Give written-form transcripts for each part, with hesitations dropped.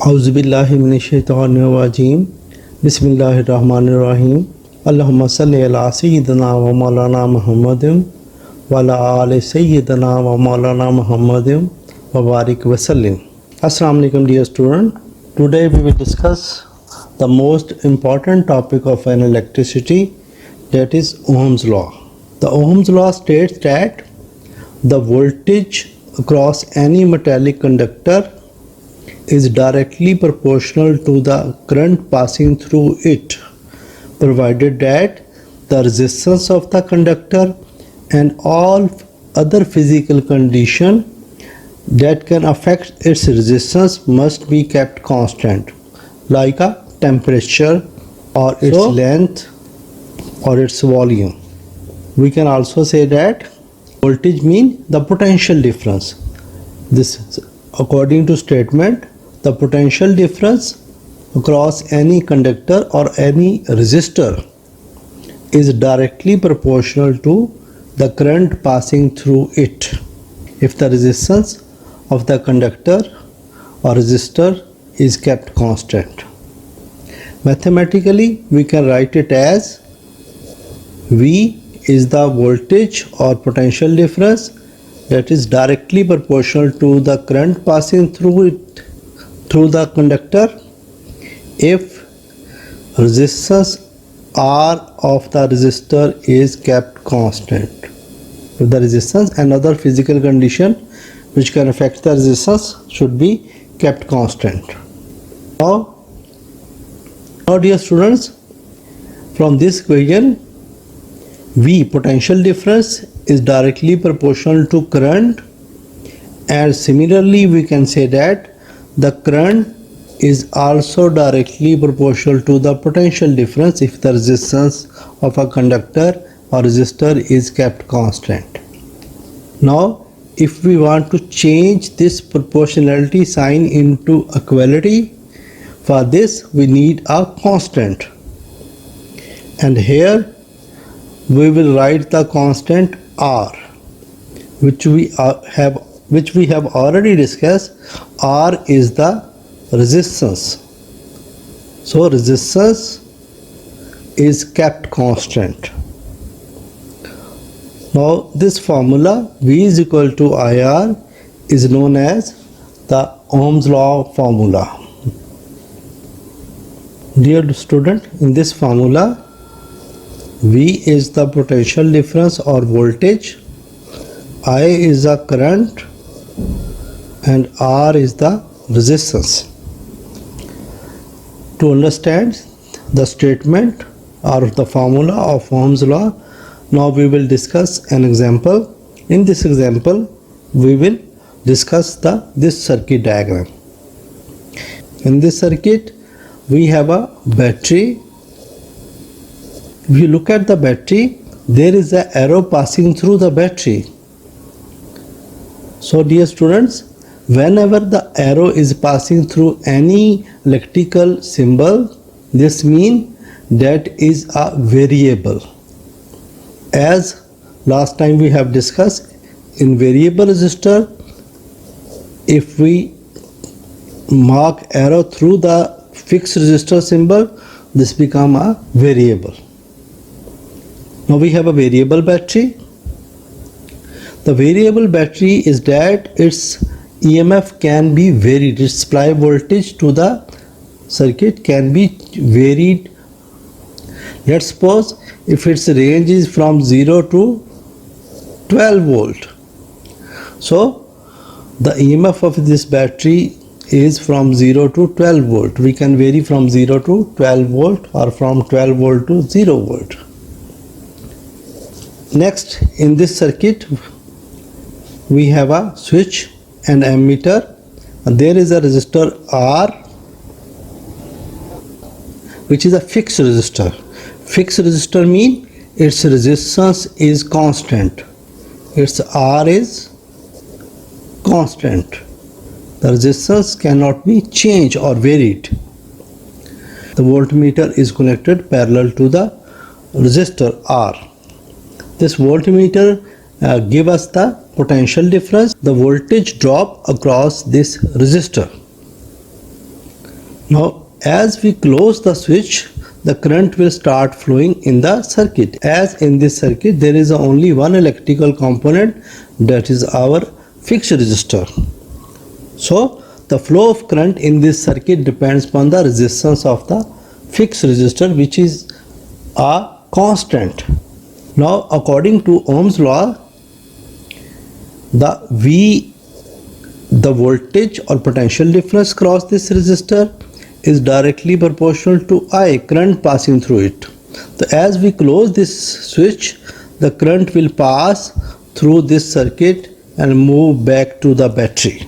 Auzubillahi minash-shaytanir-rajim. Bismillahir-rahmanir-rahim. Allahumma salli ala sayyidina wa maulana Muhammadin wa ala ali sayyidina wa maulana Muhammadin wa barik wa sallim. Assalamu alaikum dear student. Today we will discuss the most important topic of an electricity, that is Ohm's law. The Ohm's law states that the voltage across any metallic conductor is directly proportional to the current passing through it, provided that the resistance of the conductor and all other physical conditions that can affect its resistance must be kept constant, like a temperature or its length or its volume. We can also say that voltage means the potential difference. This, according to statement, the potential difference across any conductor or any resistor is directly proportional to the current passing through it if the resistance of the conductor or resistor is kept constant. Mathematically, we can write it as V is the voltage or potential difference that is directly proportional to the current passing through the conductor if resistance R of the resistor is kept constant. If the resistance and other physical condition which can affect the resistance should be kept constant. Now dear students, from this equation, V, potential difference, is directly proportional to current, and similarly we can say that the current is also directly proportional to the potential difference if the resistance of a conductor or resistor is kept constant. Now if we want to change this proportionality sign into equality, for this we need a constant, and here we will write the constant R, which we have already discussed. R is the resistance, so resistance is kept constant. Now this formula V is equal to IR is known as the Ohm's law formula. Dear student, in this formula, V is the potential difference or voltage, I is the current, and R is the resistance. To understand the statement or the formula of Ohm's law, now we will discuss an example. In this example, we will discuss this circuit diagram. In this circuit, we have a battery. If you look at the battery, there is an arrow passing through the battery. So dear students, whenever the arrow is passing through any electrical symbol, this means that is a variable. As last time we have discussed, in variable resistor, if we mark arrow through the fixed resistor symbol, this become a variable. Now we have a variable battery. The variable battery is that its EMF can be varied, its supply voltage to the circuit can be varied. Let's suppose if its range is from 0 to 12 volt. So the EMF of this battery is from 0 to 12 volt. We can vary from 0 to 12 volt or from 12 volt to 0 volt. Next, in this circuit, we have a switch and ammeter, and there is a resistor R, which is a fixed resistor. Fixed resistor means its resistance is constant. Its R is constant. The resistance cannot be changed or varied. The voltmeter is connected parallel to the resistor R. This voltmeter give us the potential difference, the voltage drop across this resistor. Now as we close the switch, the current will start flowing in the circuit. As in this circuit there is only one electrical component, that is our fixed resistor. So the flow of current in this circuit depends upon the resistance of the fixed resistor, which is a constant. Now according to Ohm's law, the voltage or potential difference across this resistor is directly proportional to I, current passing through it. So as we close this switch, the current will pass through this circuit and move back to the battery.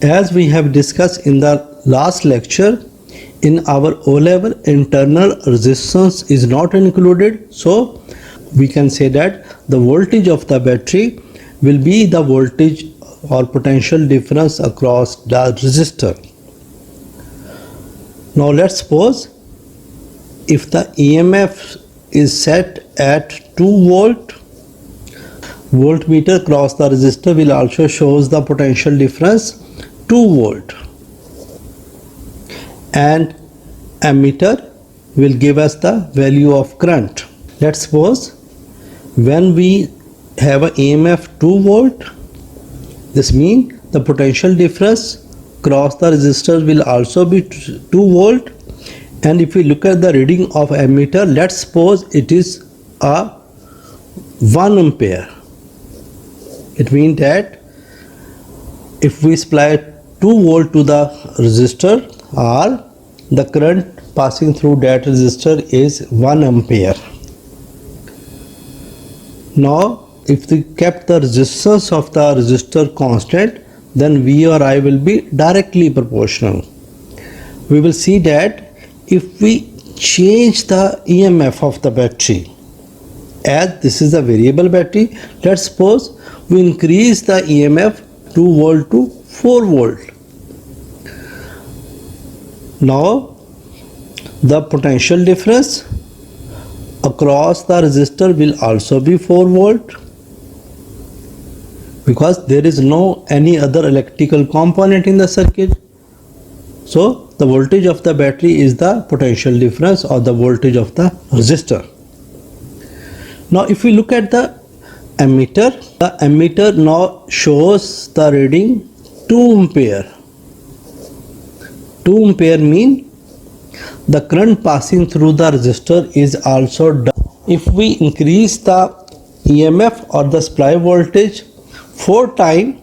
As we have discussed in the last lecture, in our O-level internal resistance is not included, so we can say that the voltage of the battery will be the voltage or potential difference across the resistor. Now let's suppose if the EMF is set at 2 volt, voltmeter across the resistor will also shows the potential difference 2 volt, and ammeter will give us the value of current. Let's suppose when we have an EMF 2 volt, this means the potential difference across the resistor will also be 2 volt, and if we look at the reading of ammeter, let's suppose it is a 1 ampere. It means that if we supply 2 volt to the resistor, or the current passing through that resistor is 1 ampere. Now if we kept the resistance of the resistor constant, then V or I will be directly proportional. We will see that if we change the EMF of the battery, as this is a variable battery, let's suppose we increase the EMF 2 volt to 4 volt. Now the potential difference across the resistor will also be 4 volt, because there is no any other electrical component in the circuit. So the voltage of the battery is the potential difference or the voltage of the resistor. Now if we look at the ammeter now shows the reading 2 ampere. 2 ampere mean the current passing through the resistor is also down. If we increase the EMF or the supply voltage 4 times,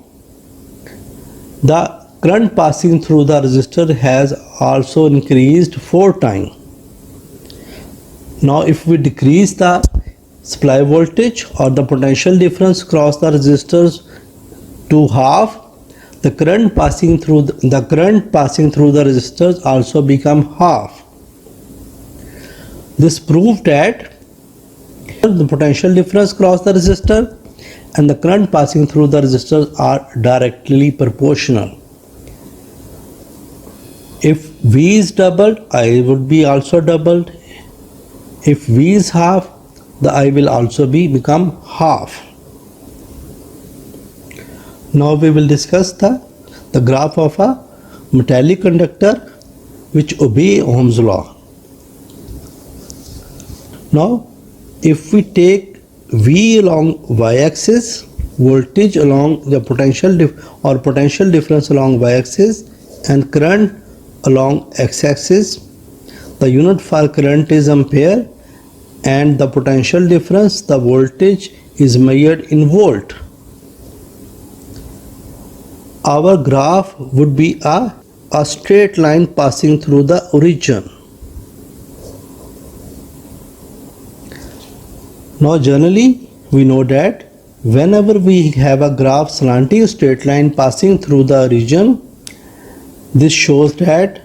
the current passing through the resistor has also increased 4 times. Now if we decrease the supply voltage or the potential difference across the resistors to half, the current passing through the resistors also become half. This proves that the potential difference across the resistor and the current passing through the resistors are directly proportional. If V is doubled, I would be also doubled. If V is half, the I will also become half. Now we will discuss the graph of a metallic conductor which obey Ohm's law. Now if we take V along y-axis, voltage along the potential difference along y-axis, and current along x-axis, the unit for current is ampere, and the potential difference, the voltage, is measured in volt. Our graph would be a straight line passing through the origin. Now generally we know that whenever we have a graph slanting straight line passing through the origin, this shows that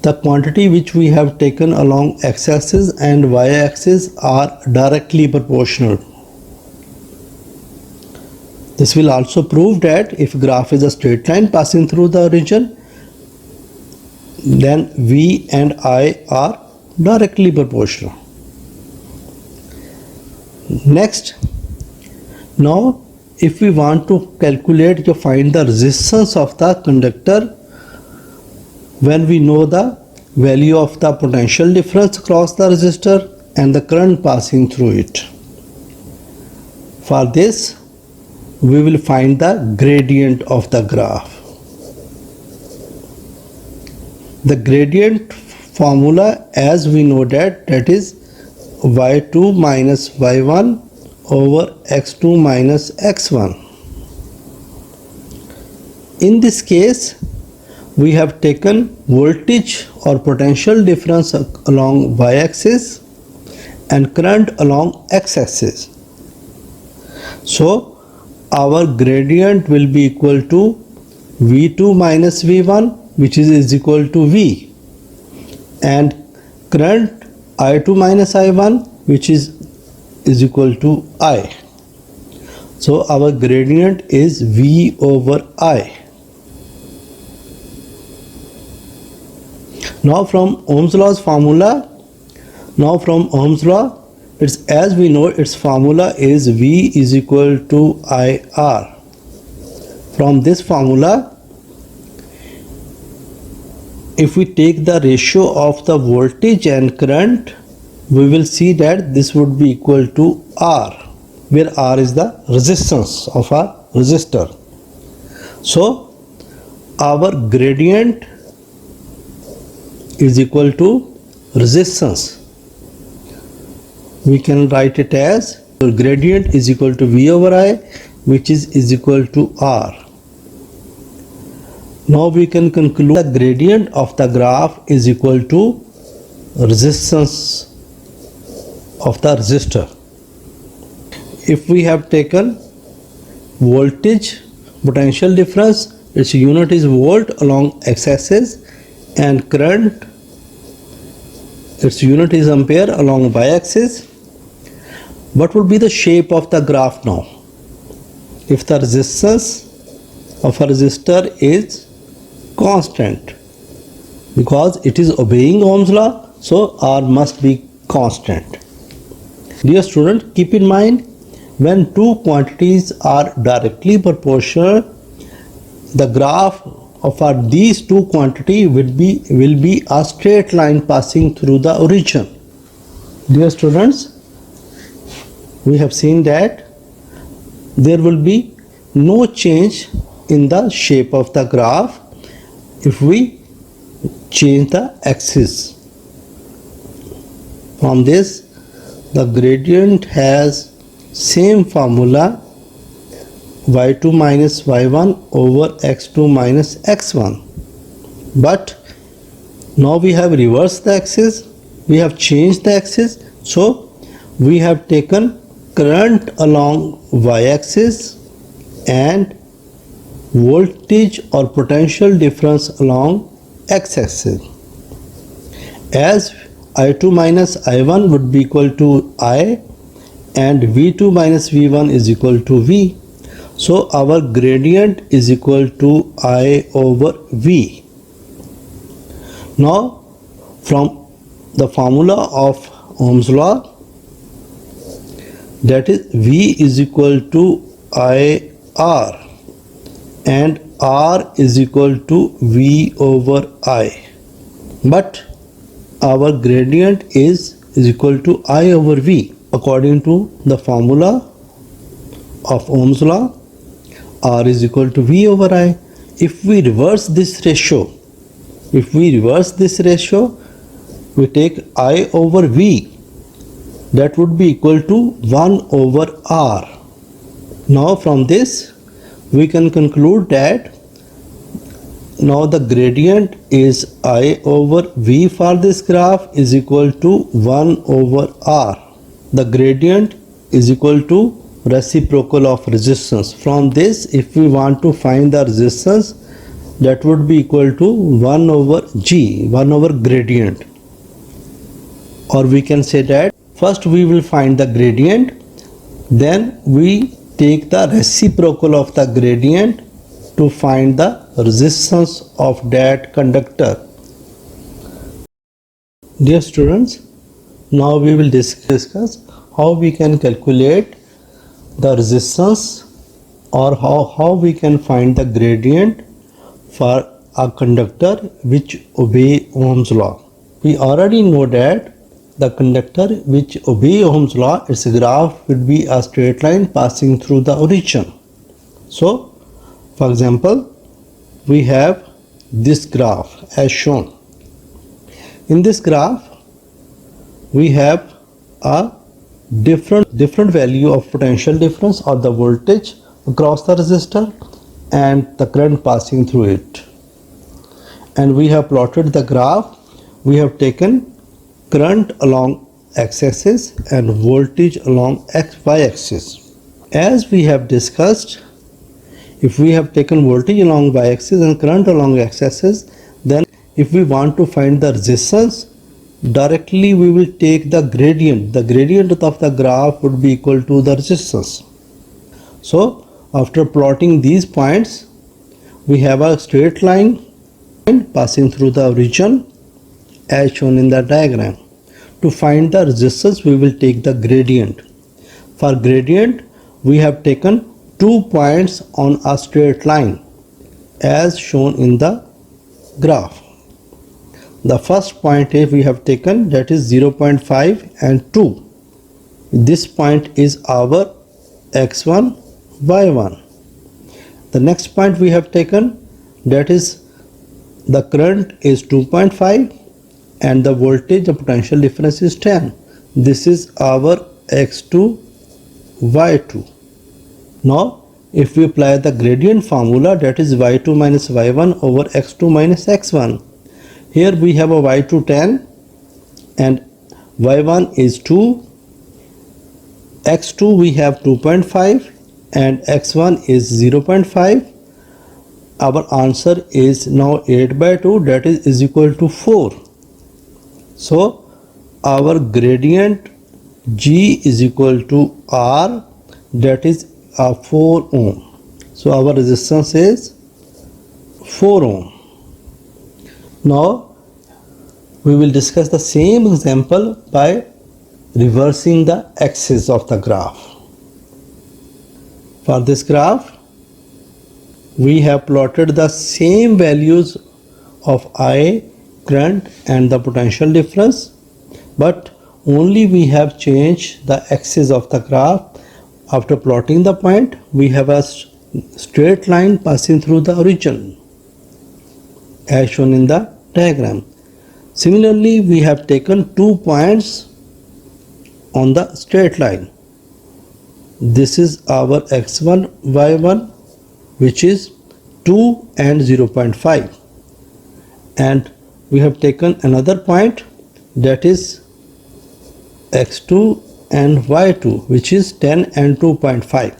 the quantity which we have taken along x-axis and y-axis are directly proportional. This will also prove that if graph is a straight line passing through the origin, then V and I are directly proportional. Next, now if we want to calculate to find the resistance of the conductor, when we know the value of the potential difference across the resistor and the current passing through it. For this, we will find the gradient of the graph. The gradient formula, as we know that is y2 minus y1 over x2 minus x1. In this case, we have taken voltage or potential difference along y-axis and current along x-axis. So our gradient will be equal to v2 minus v1, which is equal to v, and current I2 minus I1, which is equal to I. So our gradient is v over I. Now from Ohm's law's formula, it's, as we know, its formula is V is equal to IR. From this formula, if we take the ratio of the voltage and current, we will see that this would be equal to R, where R is the resistance of our resistor. So our gradient is equal to resistance. We can write it as gradient is equal to V over I, which is equal to R. Now we can conclude the gradient of the graph is equal to resistance of the resistor. If we have taken voltage potential difference, its unit is volt along x-axis, and current, its unit is ampere along y-axis. What would be the shape of the graph now? If the resistance of a resistor is constant, because it is obeying Ohm's law, so R must be constant. Dear student, keep in mind, when two quantities are directly proportional, the graph of these two quantities will be a straight line passing through the origin. Dear students, we have seen that there will be no change in the shape of the graph if we change the axis. From this, the gradient has same formula, y2 minus y1 over x2 minus x1. But now we have reversed the axis, we have changed the axis, so we have taken current along y-axis and voltage or potential difference along x-axis. As I2 minus I1 would be equal to I and V2 minus V1 is equal to V. So our gradient is equal to I over V. Now from the formula of Ohm's law, that is V is equal to IR and R is equal to V over I. But our gradient is equal to I over V. According to the formula of Ohm's law, R is equal to V over I. If we reverse this ratio, we take I over V, that would be equal to 1 over R. Now from this, we can conclude that now the gradient is I over V for this graph is equal to 1 over R. The gradient is equal to reciprocal of resistance. From this, if we want to find the resistance, that would be equal to 1 over G, 1 over gradient. Or we can say that first we will find the gradient, then we take the reciprocal of the gradient to find the resistance of that conductor. Dear students, now we will discuss how we can calculate the resistance or how we can find the gradient for a conductor which obey Ohm's law. We already know that the conductor which obey Ohm's law, its graph would be a straight line passing through the origin. So, for example, we have this graph as shown. In this graph, we have a different value of potential difference or the voltage across the resistor and the current passing through it. And we have plotted the graph. We have taken current along x-axis and voltage along y-axis. As we have discussed, if we have taken voltage along y-axis and current along x-axis, then if we want to find the resistance, directly we will take the gradient. The gradient of the graph would be equal to the resistance. So after plotting these points, we have a straight line passing through the origin as shown in the diagram. To find the resistance, we will take the gradient. For gradient, we have taken 2 points on a straight line as shown in the graph. The first point we have taken, that is 0.5 and 2. This point is our x1, y1. The next point we have taken, that is the current is 2.5 and the voltage, the potential difference is 10. This is our x2, y2. Now if we apply the gradient formula, that is y2 minus y1 over x2 minus x1. Here we have a y2 10 and y1 is 2, x2 we have 2.5 and x1 is 0.5. Our answer is now 8 by 2, that is equal to 4. So our gradient G is equal to R, that is 4 ohm. So our resistance is 4 ohm. Now we will discuss the same example by reversing the axis of the graph. For this graph, we have plotted the same values of I, current and the potential difference, but only we have changed the axis of the graph. After plotting the point, we have a straight line passing through the origin as shown in the diagram. Similarly, we have taken 2 points on the straight line. This is our x1, y1, which is 2 and 0.5. And we have taken another point, that is x2 and y2, which is 10 and 2.5.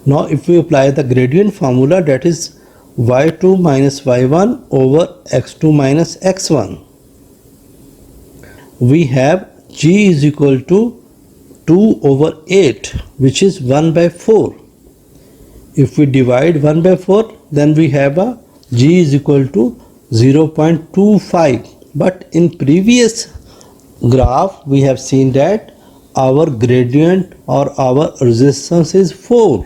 Now if we apply the gradient formula, that is y2 minus y1 over x2 minus x1, we have G is equal to 2 over 8, which is 1 by 4. If we divide 1 by 4, then we have a G is equal to 0.25. But in previous graph, we have seen that our gradient or our resistance is 4.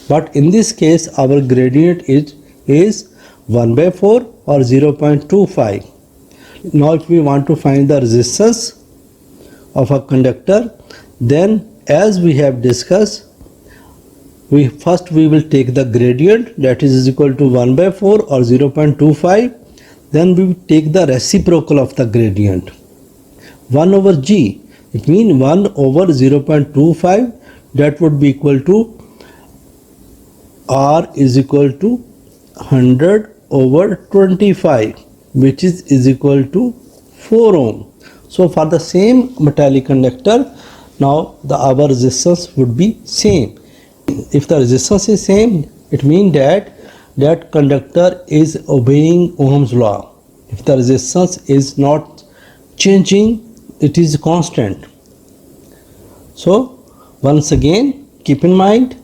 But in this case, our gradient is 1 by 4 or 0.25. Now if we want to find the resistance of a conductor, then as we have discussed, we will take the gradient, that is equal to 1 by 4 or 0.25. Then we will take the reciprocal of the gradient, 1 over G. It means 1 over 0.25, that would be equal to R is equal to 100 over 25, which is equal to 4 ohm. So for the same metallic conductor, now our resistance would be same. If the resistance is same, it means that conductor is obeying Ohm's law. If the resistance is not changing, it is constant. So once again, keep in mind,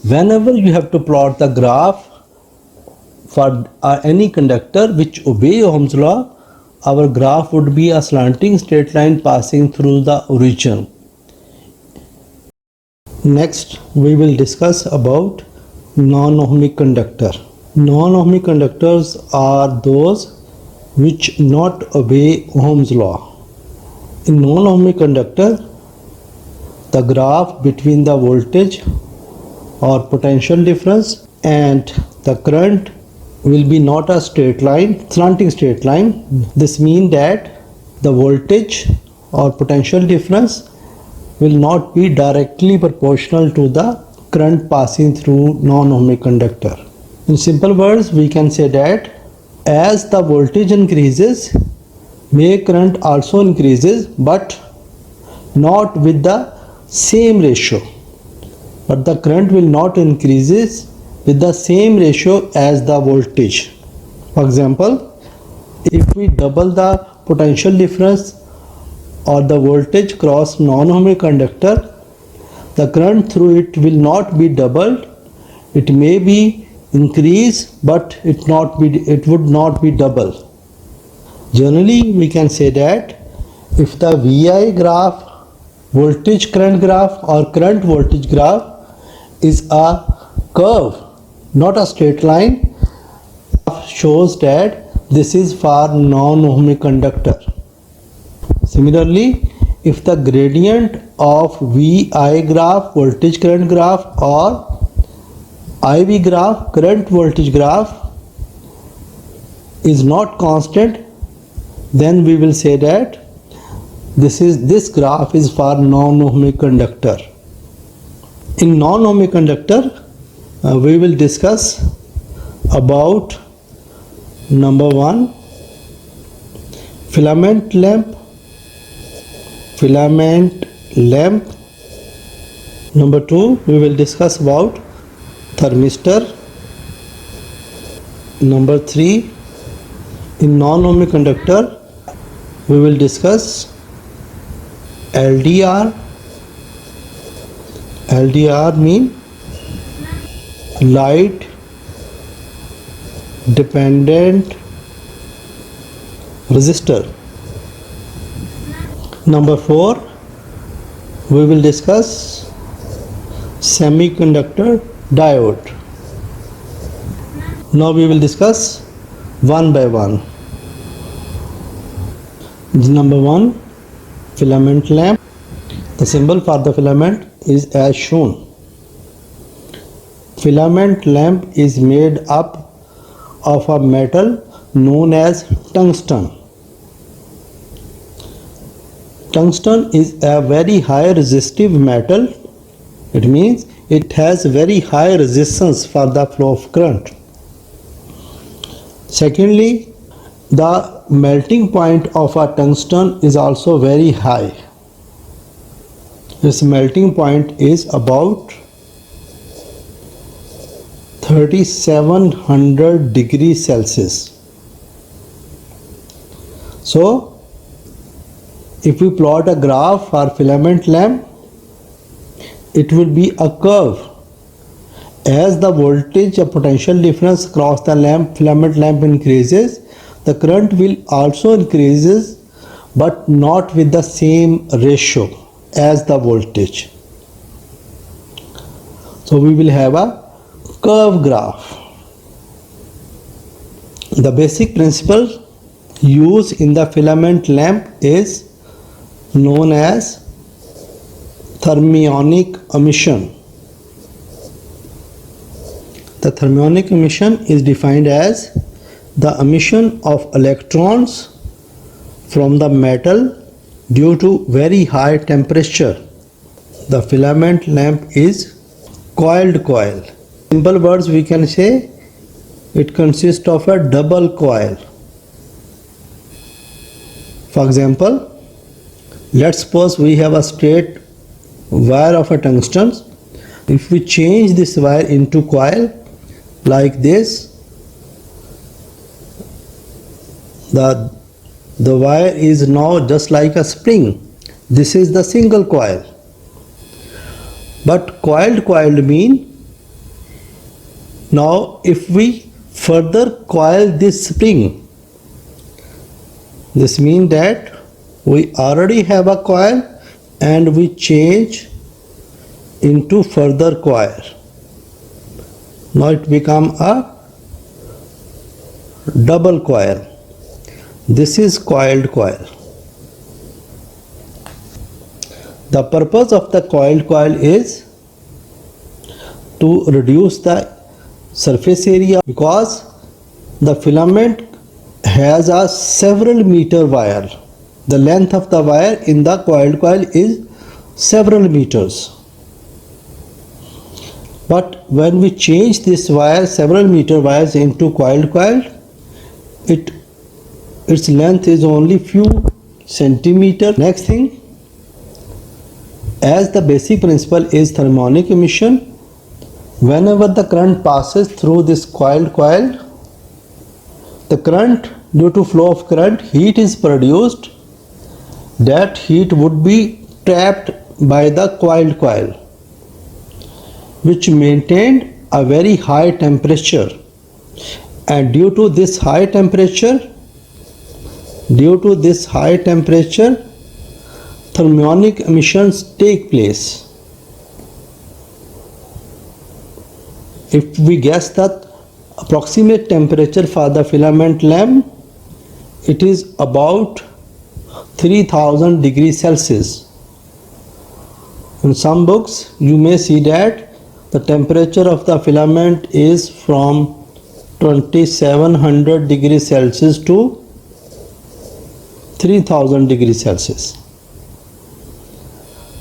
whenever you have to plot the graph for any conductor which obey Ohm's law, our graph would be a slanting straight line passing through the origin. Next, we will discuss about non-ohmic conductor. Non-Ohmic conductors are those which not obey Ohm's law. In non-Ohmic conductor, the graph between the voltage or potential difference and the current will be not a straight line, slanting straight line. This means that the voltage or potential difference will not be directly proportional to the current passing through non-ohmic conductor. In simple words, we can say that as the voltage increases, may current also increases, but not with the same ratio. But the current will not increases with the same ratio as the voltage. For example, if we double the potential difference or the voltage cross non-ohmic conductor, the current through it will not be doubled. It may be increase, but it would not be double. Generally, we can say that if the VI graph, voltage current graph or current voltage graph is a curve, not a straight line, shows that this is for non-ohmic conductor. Similarly, if the gradient of VI graph, voltage current graph, or IV graph, current voltage graph, is not constant, then we will say that this graph is for non-ohmic conductor. In non-ohmic conductor, we will discuss about number 1, filament lamp. Number 2, we will discuss about thermistor. Number 3, in non-ohmic conductor, we will discuss LDR. LDR mean light dependent resistor. Number 4, we will discuss semiconductor diode. Now we will discuss one by one. Number 1, filament lamp. The symbol for the filament is as shown. Filament lamp is made up of a metal known as tungsten. Tungsten is a very high resistive metal. It means it has very high resistance for the flow of current. Secondly, the melting point of a tungsten is also very high. Its melting point is about 3700 degrees Celsius. So, if we plot a graph for filament lamp, it will be a curve. As the voltage or potential difference across the filament lamp increases, the current will also increases, but not with the same ratio as the voltage. So we will have a curve graph. The basic principle used in the filament lamp is known as thermionic emission. The thermionic emission is defined as the emission of electrons from the metal due to very high temperature. The filament lamp is coiled coil. In simple words, we can say it consists of a double coil. For example, let's suppose we have a straight wire of a tungsten. If we change this wire into coil like this, the wire is now just like a spring. This is the single coil. But coiled mean, now if we further coil this spring, this means that we already have a coil and we change into further coil. Now it become a double coil. This is coiled coil. The purpose of the coiled coil is to reduce the surface area, because the filament has a several meter wire. The length of the wire in the coiled coil is several meters. But when we change this wire, several meter wires, into coiled coil, its length is only few centimeter. Next thing, as the basic principle is thermonic emission, whenever the current passes through this coiled coil, the current, due to flow of current, heat is produced. That heat would be trapped by the coiled coil, which maintained a very high temperature, and due to this high temperature, thermonic emissions take place. If we guess that approximate temperature for the filament lamp, it is about 3000 degrees Celsius. In some books you may see that the temperature of the filament is from 2700 degrees Celsius to 3000 degrees Celsius.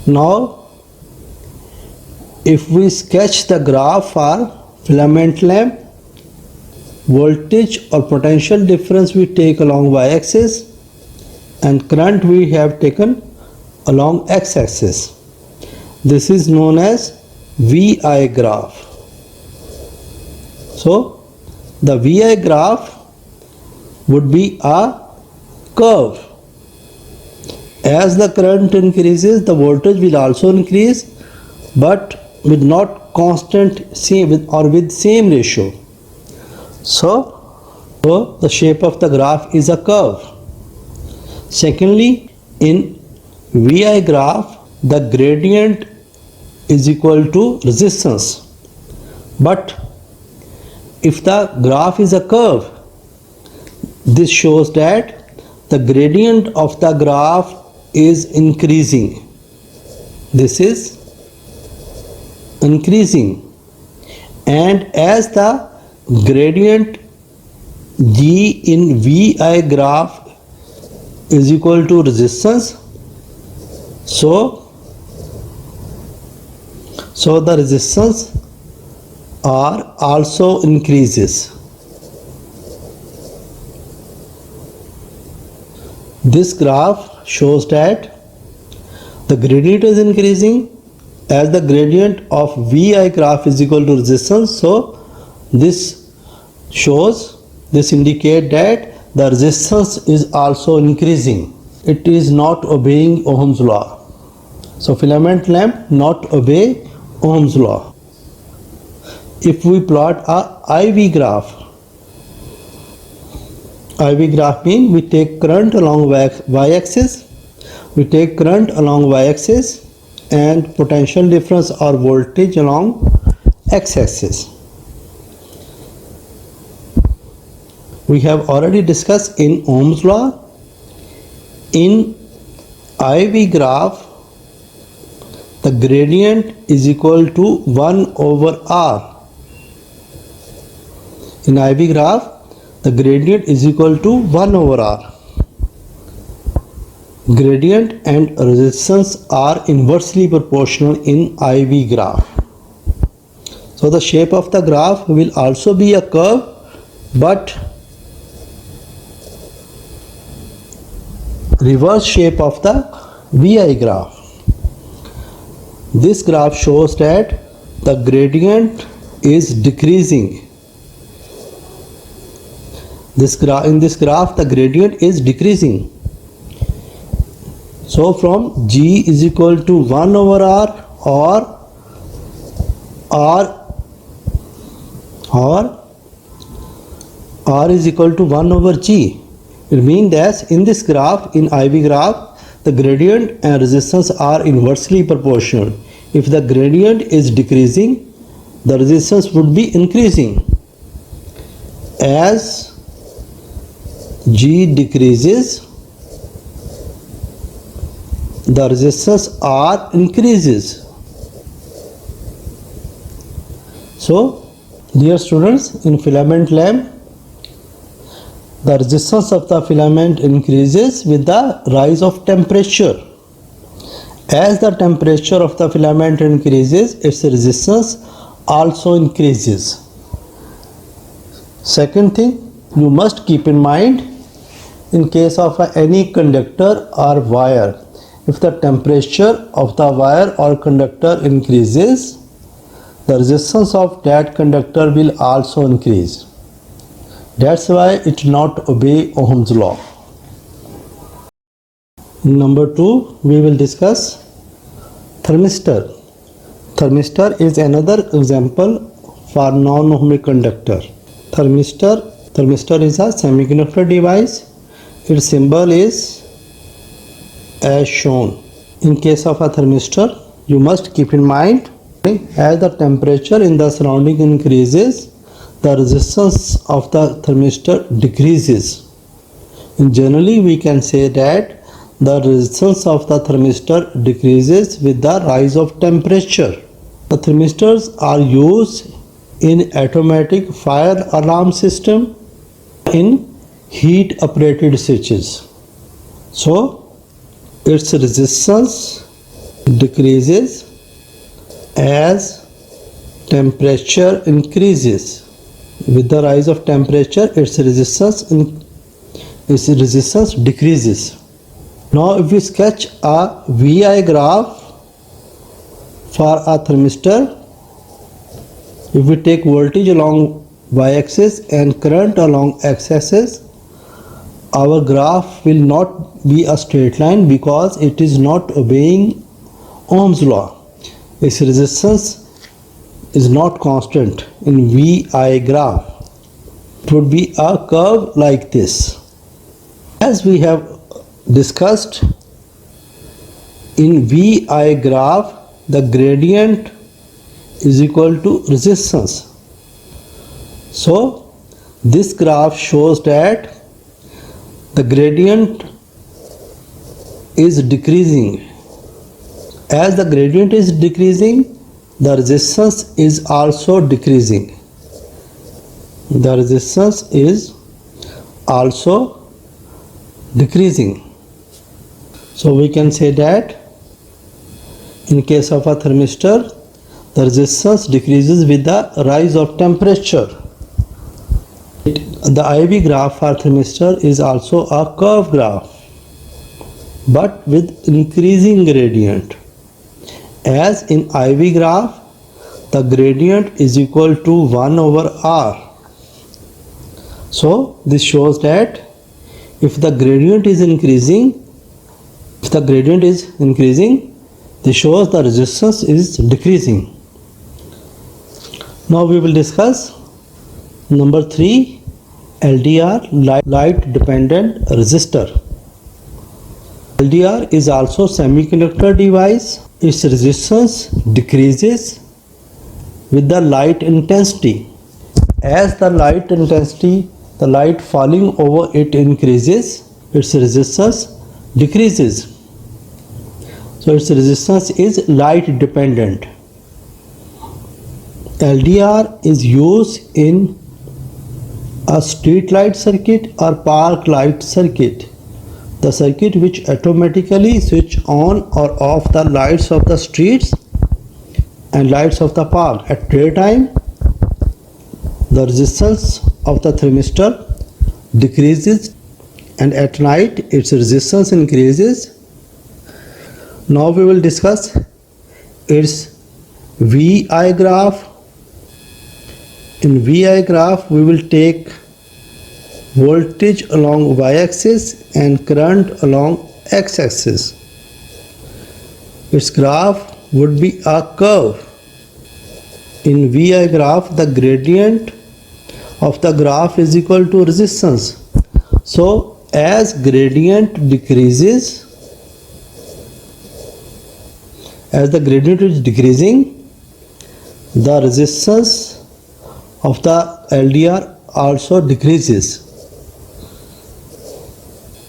Now, if we sketch the graph for filament lamp, voltage or potential difference we take along y-axis, and current we have taken along x-axis. This is known as VI graph. So, the VI graph would be a curve. As the current increases, the voltage will also increase, but with not constant same or with same ratio. So the shape of the graph is a curve. Secondly, in VI graph, the gradient is equal to resistance. But if the graph is a curve, this shows that the gradient of the graph is increasing. This is increasing, and as the gradient G in VI graph is equal to resistance, so the resistance R also increases. This graph shows that the gradient is increasing as the gradient of VI graph is equal to resistance. So this indicates that the resistance is also increasing. It is not obeying Ohm's law. So filament lamp not obey Ohm's law. If we plot a IV graph, IV graph means we take current along y-axis, and potential difference or voltage along x-axis. We have already discussed in Ohm's law. In IV graph, the gradient is equal to 1 over R. In IV graph, the gradient is equal to 1 over R. Gradient and resistance are inversely proportional in IV graph. So the shape of the graph will also be a curve, but reverse shape of the VI graph. This graph shows that the gradient is decreasing. In this graph, the gradient is decreasing. So from G is equal to 1 over R or R is equal to 1 over G. It means that in this graph, in IV graph, the gradient and resistance are inversely proportional. If the gradient is decreasing, the resistance would be increasing. As G decreases, the resistance R increases. So, dear students, in filament lamp, the resistance of the filament increases with the rise of temperature. As the temperature of the filament increases, its resistance also increases. Second thing, you must keep in mind, in case of any conductor or wire, if the temperature of the wire or conductor increases, the resistance of that conductor will also increase. That's why it not obey Ohm's law. Number 2, we will discuss thermistor. Thermistor is another example for non-ohmic conductor. Thermistor is a semiconductor device. Its symbol is as shown. In case of a thermistor, you must keep in mind, as the temperature in the surrounding increases, the resistance of the thermistor decreases. And generally, we can say that the resistance of the thermistor decreases with the rise of temperature. The thermistors are used in automatic fire alarm system, in heat operated switches. So, its resistance decreases as temperature increases. With the rise of temperature, its resistance decreases. Now, if we sketch a VI graph for a thermistor, if we take voltage along y-axis and current along x-axis, our graph will not be a straight line because it is not obeying Ohm's law. Its resistance is not constant in VI graph. It would be a curve like this. As we have discussed, in VI graph, the gradient is equal to resistance. So, this graph shows that the gradient is decreasing. As the gradient is decreasing, the resistance is also decreasing. The resistance is also decreasing. So we can say that in case of a thermistor, the resistance decreases with the rise of temperature. The IV graph for thermistor is also a curve graph, but with increasing gradient. As in IV graph, the gradient is equal to 1 over R. So this shows that if the gradient is increasing, this shows the resistance is decreasing. Now we will discuss number 3, LDR, light dependent resistor. LDR is also semiconductor device. Its resistance decreases with the light intensity. As the light intensity, the light falling over it increases, its resistance decreases. So its resistance is light dependent. LDR is used in a street light circuit or park light circuit, the circuit which automatically switch on or off the lights of the streets and lights of the park. At daytime, the resistance of the thermistor decreases, and at night its resistance increases. Now we will discuss its VI graph. In VI graph, we will take voltage along y-axis and current along x-axis. Its graph would be a curve. In VI graph, the gradient of the graph is equal to resistance. So as gradient decreases, as the gradient is decreasing, the resistance of the LDR also decreases.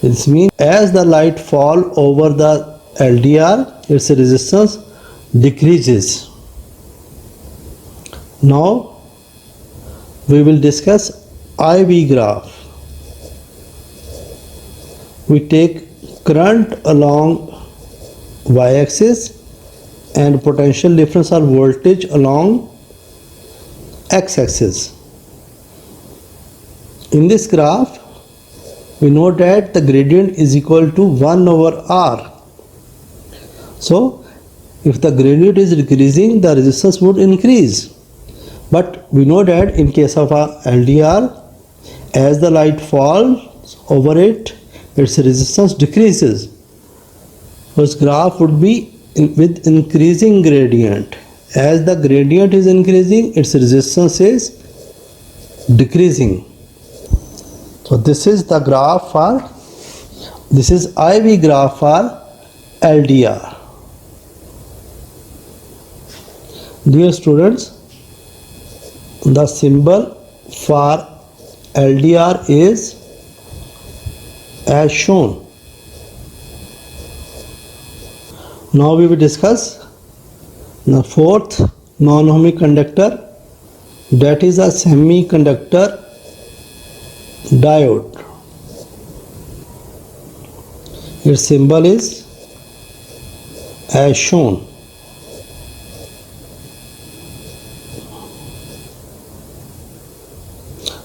This means as the light fall over the LDR, its resistance decreases. Now we will discuss IV graph. We take current along y-axis and potential difference or voltage along x-axis. In this graph, we know that the gradient is equal to 1 over R. So, if the gradient is decreasing, the resistance would increase. But we know that in case of a LDR, as the light falls over it, its resistance decreases. This graph would be with increasing gradient. As the gradient is increasing, its resistance is decreasing. So this is the graph for, this is IV graph for LDR. Dear students, the symbol for LDR is as shown. Now we will discuss the fourth non-ohmic conductor, that is a semiconductor diode. Its symbol is as shown.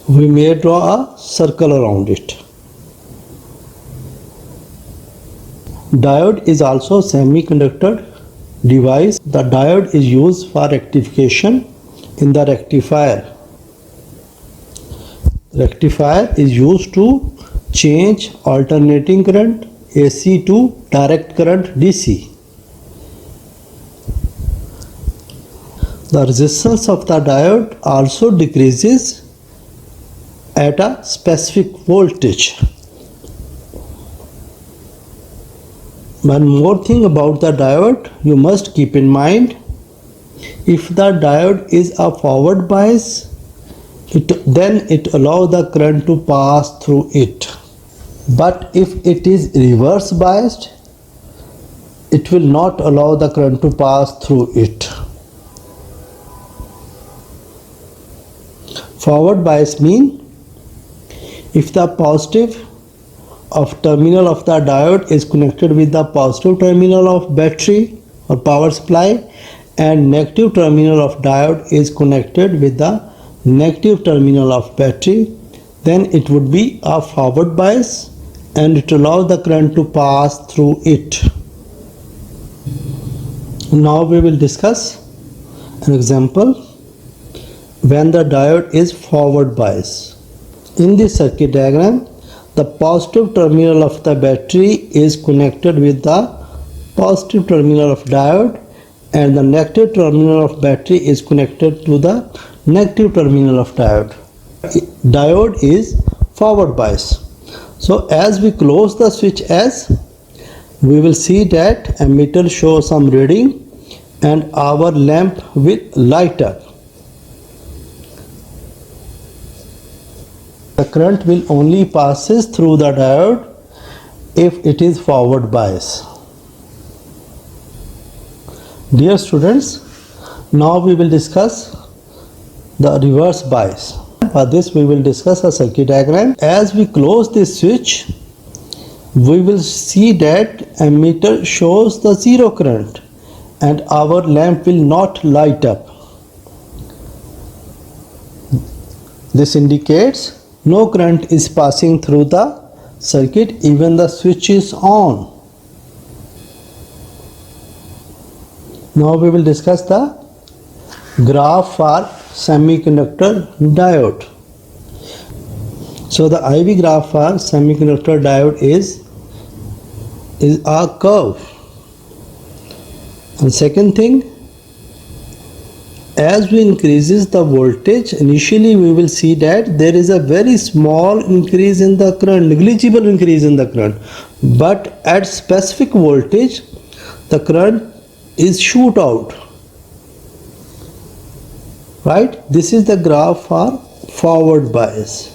We may draw a circle around it. Diode is also a semiconductor device. The diode is used for rectification in the rectifier. Rectifier is used to change alternating current AC to direct current DC. The resistance of the diode also decreases at a specific voltage. One more thing about the diode you must keep in mind: if the diode is a forward bias, then it allows the current to pass through it. But if it is reverse biased, it will not allow the current to pass through it. Forward bias means if the positive of terminal of the diode is connected with the positive terminal of battery or power supply, and negative terminal of diode is connected with the negative terminal of battery, then it would be a forward bias and it allows the current to pass through it. Now we will discuss an example when the diode is forward bias. In this circuit diagram, the positive terminal of the battery is connected with the positive terminal of diode, and the negative terminal of battery is connected to the negative terminal of diode. Diode is forward bias. So as we close the switch S, we will see that ammeter shows some reading and our lamp will light up. The current will only passes through the diode if it is forward bias. Dear students, now we will discuss the reverse bias. For this we will discuss a circuit diagram. As we close this switch, we will see that ammeter shows the zero current and our lamp will not light up. This indicates no current is passing through the circuit even the switch is on. Now we will discuss the graph for semiconductor diode. So the IV graph for semiconductor diode is a curve. And second thing, as we increases the voltage, initially we will see that there is a very small increase in the current, negligible increase in the current, but at specific voltage the current is shoot out, right? This is the graph for forward bias.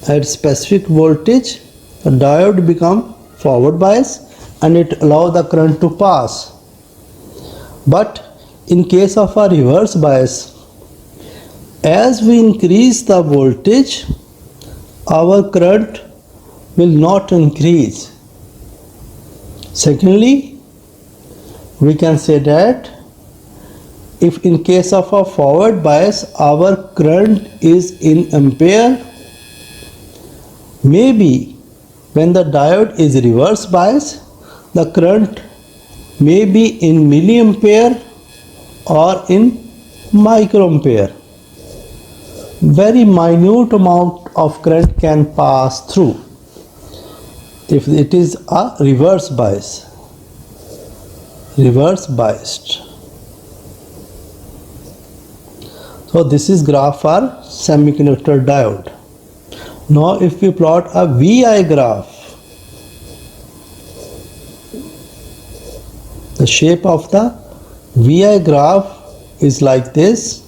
At specific voltage the diode become forward bias and it allow the current to pass. But in case of a reverse bias, as we increase the voltage, our current will not increase. Secondly, we can say that if in case of a forward bias our current is in ampere, maybe when the diode is reverse bias, the current may be in milliampere or in microampere. Very minute amount of current can pass through if it is a reverse bias, reverse biased. So this is graph for semiconductor diode. Now if we plot a VI graph, the shape of the VI graph is like this.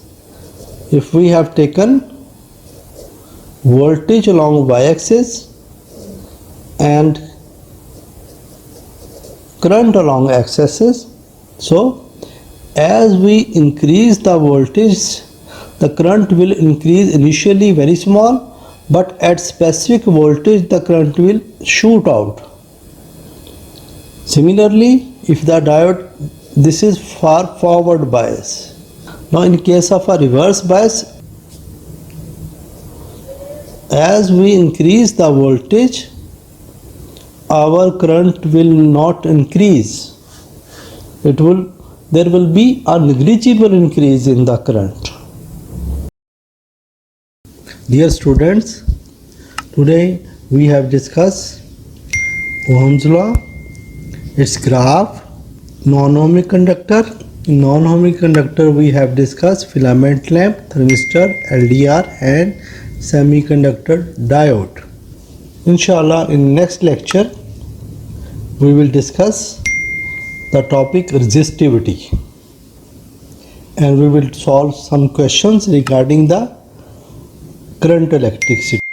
If we have taken voltage along y-axis and current along x-axis, so as we increase the voltage, the current will increase initially very small, but at specific voltage the current will shoot out. Similarly, if the diode, this is for forward bias. Now in case of a reverse bias, as we increase the voltage, our current will not increase. There will be a negligible increase in the current. Dear students, today we have discussed Ohm's law, its graph, non-ohmic conductor. In non-ohmic conductor we have discussed filament lamp, thermistor, LDR and semiconductor diode. Inshallah, in next lecture we will discuss the topic resistivity and we will solve some questions regarding the current electricity.